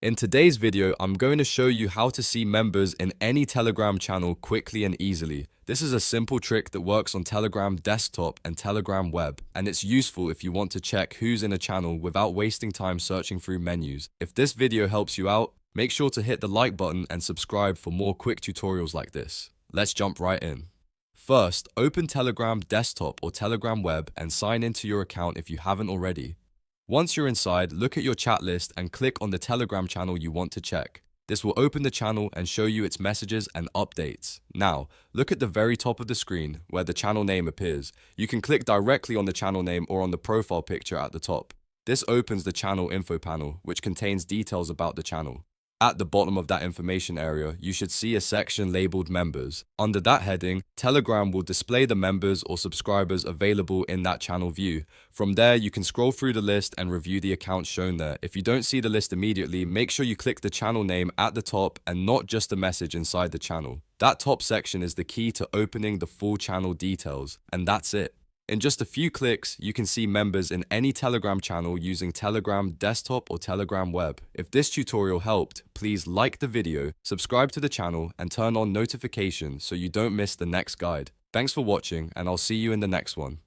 In today's video, I'm going to show you how to see members in any Telegram channel quickly and easily. This is a simple trick that works on Telegram desktop and Telegram web, and it's useful if you want to check who's in a channel without wasting time searching through menus. If this video helps you out, make sure to hit the like button and subscribe for more quick tutorials like this. Let's jump right in. First, open Telegram desktop or Telegram web and sign into your account if you haven't already. Once you're inside, look at your chat list and click on the Telegram channel you want to check. This will open the channel and show you its messages and updates. Now, look at the very top of the screen where the channel name appears. You can click directly on the channel name or on the profile picture at the top. This opens the channel info panel, which contains details about the channel. At the bottom of that information area, you should see a section labeled Members. Under that heading, Telegram will display the members or subscribers available in that channel view. From there, you can scroll through the list and review the accounts shown there. If you don't see the list immediately, make sure you click the channel name at the top and not just the message inside the channel. That top section is the key to opening the full channel details, and that's it. In just a few clicks, you can see members in any Telegram channel using Telegram desktop or Telegram web. If this tutorial helped, please like the video, subscribe to the channel, and turn on notifications so you don't miss the next guide. Thanks for watching, and I'll see you in the next one.